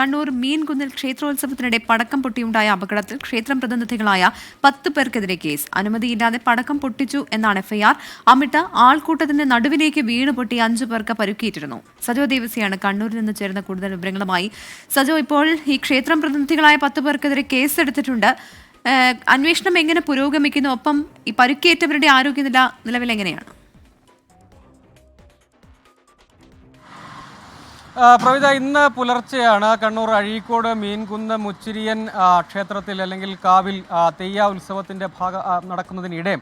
കണ്ണൂർ മീൻകുന്നിൽ ക്ഷേത്രോത്സവത്തിനിടെ പടക്കം പൊട്ടിയുണ്ടായ അപകടത്തിൽ ക്ഷേത്രം പ്രതിനിധികളായ 10 പേർക്കെതിരെ കേസ്. അനുമതിയില്ലാതെ പടക്കം പൊട്ടിച്ചു എന്നാണ് എഫ്ഐആർ. അമിട്ട ആൾക്കൂട്ടത്തിന്റെ നടുവിലേക്ക് വീണ് പൊട്ടി 5 പേർക്ക് പരുക്കിയിട്ടിരുന്നു. സജോ ദേവസിയാണ് കണ്ണൂരിൽ നിന്ന് ചേർന്ന കൂടുതൽ വിവരങ്ങളുമായി. സജോ, ഇപ്പോൾ ഈ ക്ഷേത്രം പ്രതിനിധികളായ 10 പേർക്കെതിരെ കേസെടുത്തിട്ടുണ്ട്. അന്വേഷണം എങ്ങനെ പുരോഗമിക്കുന്നു? ഒപ്പം ഈ പരുക്കേറ്റവരുടെ ആരോഗ്യനില നിലവിൽ എങ്ങനെയാണ്? പ്രവിത, ഇന്ന് പുലർച്ചെയാണ് കണ്ണൂർ അഴീക്കോട് മീൻകുന്ന് മുച്ചിരിയൻ ക്ഷേത്രത്തിൽ അല്ലെങ്കിൽ കാവിൽ തെയ്യ ഉത്സവത്തിൻ്റെ നടക്കുന്നതിനിടെ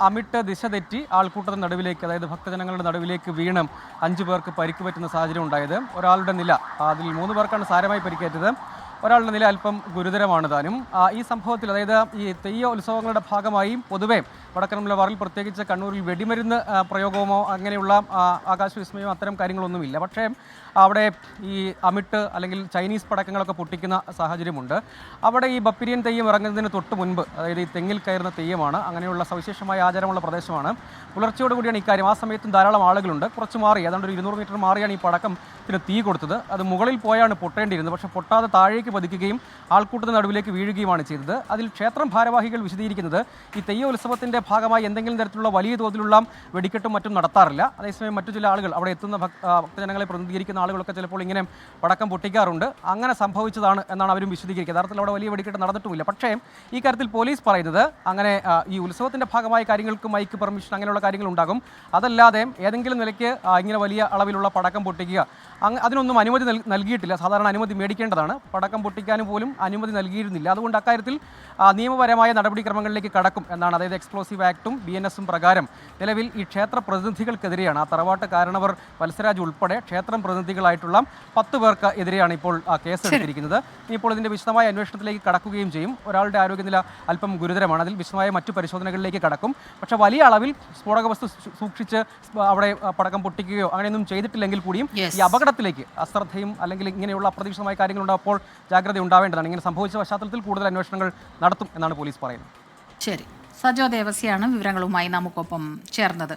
അമിട്ട് ദിശ തെറ്റി ആൾക്കൂട്ടത്തിന് നടുവിലേക്ക്, അതായത് ഭക്തജനങ്ങളുടെ നടുവിലേക്ക് വീണ് 5 പേർക്ക് പരിക്ക് പറ്റുന്ന സാഹചര്യം ഉണ്ടായത്. ഒരാളുടെ നില, അതിൽ 3 പേർക്കാണ് സാരമായി പരിക്കേറ്റത്. ഒരാളുടെ നില അല്പം ഗുരുതരമാണ് താനും. ഈ സംഭവത്തിൽ, അതായത് ഈ തെയ്യ ഉത്സവങ്ങളുടെ ഭാഗമായി പൊതുവെ വടക്കൻ മലബാറിൽ, പ്രത്യേകിച്ച് കണ്ണൂരിൽ വെടിമരുന്ന് പ്രയോഗമോ അങ്ങനെയുള്ള ആകാശവിസ്മയമോ അത്തരം കാര്യങ്ങളൊന്നുമില്ല. പക്ഷേ അവിടെ ഈ അമിട്ട് അല്ലെങ്കിൽ ചൈനീസ് പടക്കങ്ങളൊക്കെ പൊട്ടിക്കുന്ന സാഹചര്യമുണ്ട്. അവിടെ ഈ ബപ്പിരിയൻ തെയ്യം ഇറങ്ങുന്നതിന് തൊട്ട് മുൻപ്, അതായത് ഈ തെങ്ങിൽ കയറുന്ന തെയ്യമാണ്, അങ്ങനെയുള്ള സവിശേഷമായ ആചാരമുള്ള പ്രദേശമാണ്. പുലർച്ചയോടുകൂടിയാണ് ഇക്കാര്യം. ആ സമയത്തും ധാരാളം ആളുകളുണ്ട്. കുറച്ച് മാറി, അതുകൊണ്ട് ഒരു 200 മീറ്റർ മാറിയാണ് ഈ പടക്കത്തിന് തീ കൊടുത്തത്. അത് മുകളിൽ പോയാണ് പൊട്ടേണ്ടിയിരുന്നത്. പക്ഷേ പൊട്ടാതെ താഴേക്ക് പതിക്കുകയും ആൾക്കൂട്ടത്തിന് നടുവിലേക്ക് വീഴുകയുമാണ് ചെയ്തത്. അതിൽ ക്ഷേത്രം ഭാരവാഹികൾ വിശദീകരിക്കുന്നത്, ഈ തെയ്യ ഉത്സവത്തിൻ്റെ ഭാഗമായി എന്തെങ്കിലും തരത്തിലുള്ള വലിയ തോതിലുള്ള വെടിക്കെട്ടും മറ്റും നടത്താറില്ല. അതേസമയം മറ്റു ചില ആളുകൾ, അവിടെ എത്തുന്ന ഭക്തജനങ്ങളെ പ്രതിനിധീകരിക്കുന്ന ആളുകളൊക്കെ ചിലപ്പോൾ ഇങ്ങനെ പടക്കം പൊട്ടിക്കാറുണ്ട്. അങ്ങനെ സംഭവിച്ചതാണ് എന്നാണ് അവരും വിശദീകരിക്കുന്നത്. യഥാർത്ഥത്തിൽ അവിടെ വലിയ വെടിക്കെട്ട് നടന്നിട്ടുമില്ല. പക്ഷേ ഈ കാര്യത്തിൽ പോലീസ് പറയുന്നത്, അങ്ങനെ ഈ ഉത്സവത്തിൻ്റെ ഭാഗമായ കാര്യങ്ങൾക്ക് മൈക്ക് പെർമിഷൻ അങ്ങനെയുള്ള കാര്യങ്ങൾ ഉണ്ടാകും. അതല്ലാതെ ഏതെങ്കിലും നിലയ്ക്ക് ഇങ്ങനെ വലിയ അളവിലുള്ള പടക്കം പൊട്ടിക്കുക, അതിനൊന്നും അനുമതി നൽകിയിട്ടില്ല. സാധാരണ അനുമതി മേടിക്കേണ്ടതാണ്. പടക്കം പൊട്ടിക്കാനും പോലും അനുമതി നൽകിയിരുന്നില്ല. അതുകൊണ്ട് അക്കാര്യത്തിൽ നിയമപരമായ നടപടിക്രമങ്ങളിലേക്ക് കടക്കും എന്നാണ്. അതായത് എക്സ്പ്ലോസീവ് ആക്ടും BNS പ്രകാരം നിലവിൽ ഈ ക്ഷേത്ര പ്രതിനിധികൾക്കെതിരെയാണ്, ആ തറവാട്ട് കാരണവർ വത്സരാജ് ഉൾപ്പെടെ ക്ഷേത്രം പ്രതിനിധികളായിട്ടുള്ള 10 പേർക്ക് എതിരെയാണ് ഇപ്പോൾ കേസെടുത്തിരിക്കുന്നത്. ഇപ്പോൾ ഇതിൻ്റെ വിശദമായ അന്വേഷണത്തിലേക്ക് കടക്കുകയും ചെയ്യും. ഒരാളുടെ ആരോഗ്യനില അല്പം ഗുരുതരമാണ്. അതിൽ വിശദമായ മറ്റു പരിശോധനകളിലേക്ക് കടക്കും. പക്ഷേ വലിയ അളവിൽ സ്ഫോടക വസ്തു സൂക്ഷിച്ച് അവിടെ പടക്കം പൊട്ടിക്കുകയോ അങ്ങനെയൊന്നും ചെയ്തിട്ടില്ലെങ്കിൽ കൂടിയും ഈ അപകടത്തിലേക്ക്, അശ്രദ്ധയും അല്ലെങ്കിൽ ഇങ്ങനെയുള്ള അപ്രതീക്ഷിതമായ കാര്യങ്ങളുണ്ടാകുമ്പോൾ ജാഗ്രത ഉണ്ടാവേണ്ടതാണ്. ഇങ്ങനെ സംഭവിച്ച പശ്ചാത്തലത്തിൽ കൂടുതൽ അന്വേഷണങ്ങൾ നടത്തും എന്നാണ് പോലീസ് പറയുന്നത്. ശരി, സജോ ദേവസിയാണ് വിവരങ്ങളുമായി നമുക്കൊപ്പം ചേർന്നത്.